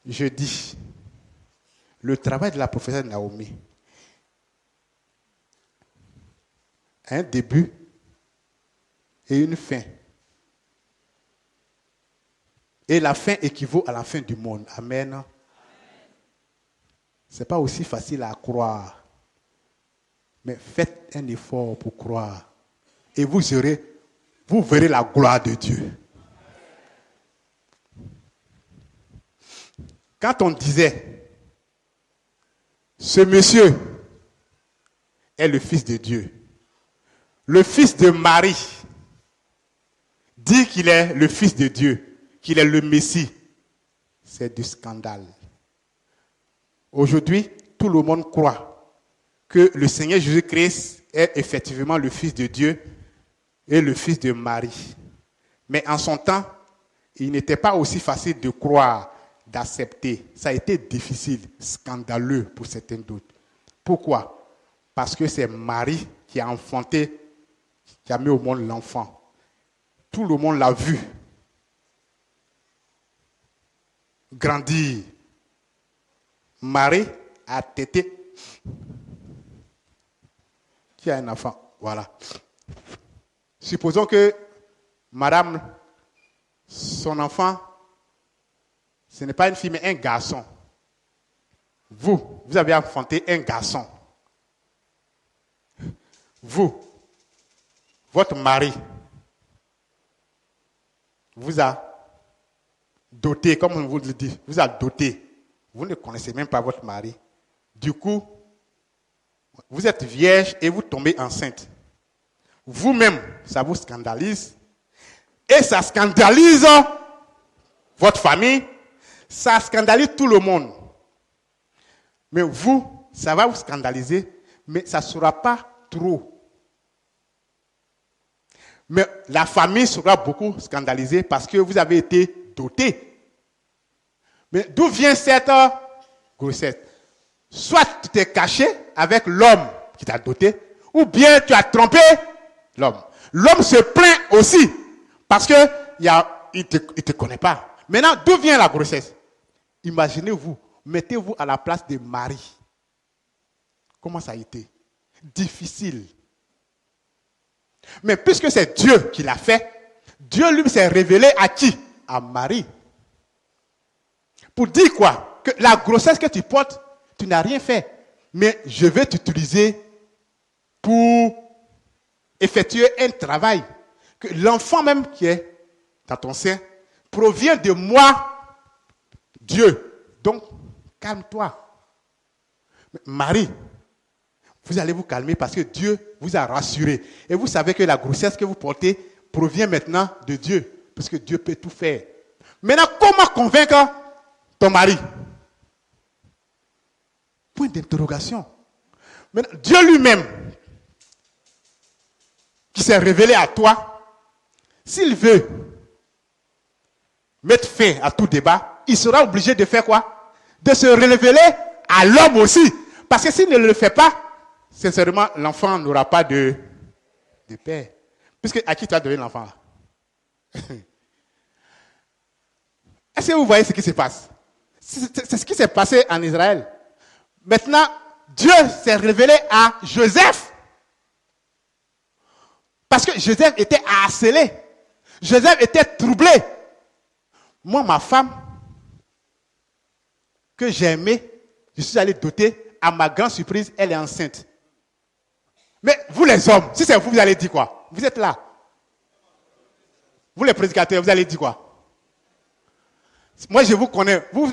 je dis, le travail de la prophétesse Naomi a un début et une fin. Et la fin équivaut à la fin du monde. Amen. Ce n'est pas aussi facile à croire. Mais faites un effort pour croire. Et vous verrez la gloire de Dieu. Quand on disait, ce monsieur est le fils de Dieu, le fils de Marie dit qu'il est le fils de Dieu, qu'il est le Messie, c'est du scandale. Aujourd'hui, tout le monde croit que le Seigneur Jésus-Christ est effectivement le fils de Dieu et le fils de Marie. Mais en son temps, il n'était pas aussi facile de croire, d'accepter. Ça a été difficile, scandaleux pour certains d'autres. Pourquoi? Parce que c'est Marie qui a enfanté, qui a mis au monde l'enfant. Tout le monde l'a vu grandir. Marie a tété. Qui a un enfant? Voilà. Supposons que madame, son enfant, ce n'est pas une fille, mais un garçon. Vous avez enfanté un garçon. Vous, votre mari, vous a doté, comme on vous le dit, vous a doté. Vous ne connaissez même pas votre mari. Du coup, vous êtes vierge et vous tombez enceinte. Vous-même, ça vous scandalise. Et ça scandalise votre famille. Ça scandalise tout le monde. Mais vous, ça va vous scandaliser, mais ça ne sera pas trop. Mais la famille sera beaucoup scandalisée parce que vous avez été doté. Mais d'où vient cette grossesse? Soit tu t'es caché avec l'homme qui t'a doté, ou bien tu as trompé l'homme. L'homme se plaint aussi parce qu'il ne te connaît pas. Maintenant, d'où vient la grossesse? Imaginez-vous, mettez-vous à la place de Marie. Comment ça a été? Difficile. Mais puisque c'est Dieu qui l'a fait, Dieu lui s'est révélé à qui? À Marie. Pour dire quoi? Que la grossesse que tu portes, tu n'as rien fait. Mais je vais t'utiliser pour effectuer un travail. Que l'enfant même qui est dans ton sein provient de moi, Dieu. Donc, calme-toi. Marie, vous allez vous calmer parce que Dieu vous a rassuré. Et vous savez que la grossesse que vous portez provient maintenant de Dieu. Parce que Dieu peut tout faire. Maintenant, comment convaincre ton mari? Point d'interrogation. Maintenant, Dieu lui-même, qui s'est révélé à toi, s'il veut mettre fin à tout débat, il sera obligé de faire quoi? De se révéler à l'homme aussi. Parce que s'il ne le fait pas, sincèrement, l'enfant n'aura pas de père. Puisque à qui tu as donné l'enfant là? Est-ce que vous voyez ce qui se passe? C'est ce qui s'est passé en Israël. Maintenant, Dieu s'est révélé à Joseph. Parce que Joseph était harcelé. Joseph était troublé. Moi, ma femme, que j'ai aimée, je suis allé doter. À ma grande surprise, elle est enceinte. Mais vous les hommes, si c'est vous, vous allez dire quoi? Vous êtes là. Vous les prédicateurs, vous allez dire quoi? Moi, je vous connais. Vous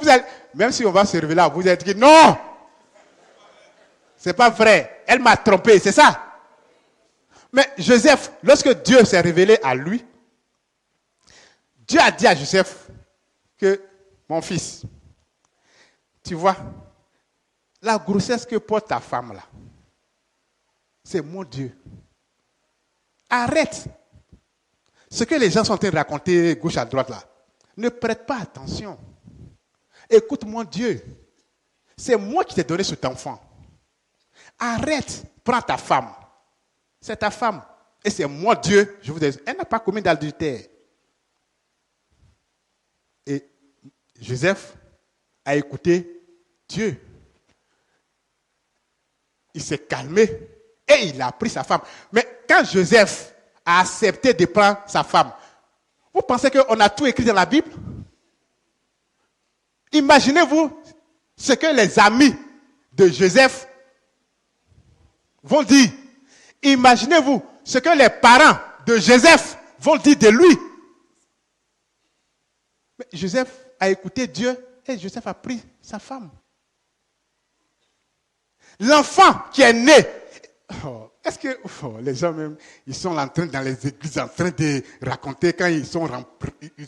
allez, même si on va se révéler, vous allez dire non. C'est pas vrai. Elle m'a trompé, c'est ça. Mais Joseph, lorsque Dieu s'est révélé à lui, Dieu a dit à Joseph que, mon fils, tu vois, la grossesse que porte ta femme là, c'est mon Dieu. Arrête. Ce que les gens sont en train de raconter gauche à droite là, ne prête pas attention. Écoute mon Dieu. C'est moi qui t'ai donné cet enfant. Arrête. Prends ta femme. C'est ta femme. Et c'est moi Dieu. Je vous dis, elle n'a pas commis d'adultère. Et Joseph a écouté Dieu. Il s'est calmé et il a pris sa femme. Mais quand Joseph a accepté de prendre sa femme, vous pensez qu'on a tout écrit dans la Bible? Imaginez-vous ce que les amis de Joseph vont dire. Imaginez-vous ce que les parents de Joseph vont dire de lui. Mais Joseph a écouté Dieu et Joseph a pris sa femme. L'enfant qui est né, est-ce que les gens même, ils sont en train dans les églises en train de raconter quand ils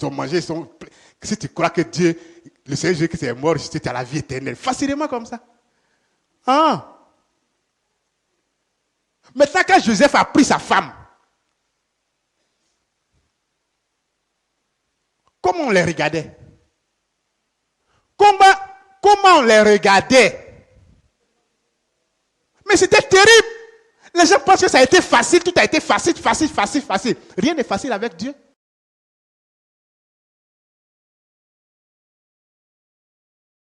ont mangé, si tu crois que Dieu, le Seigneur Jésus qui est mort, c'était à la vie éternelle, facilement comme ça. Ah. Maintenant, quand Joseph a pris sa femme, comment on les regardait? Comment on les regardait? Mais c'était terrible. Les gens pensent que ça a été facile, tout a été facile. Rien n'est facile avec Dieu.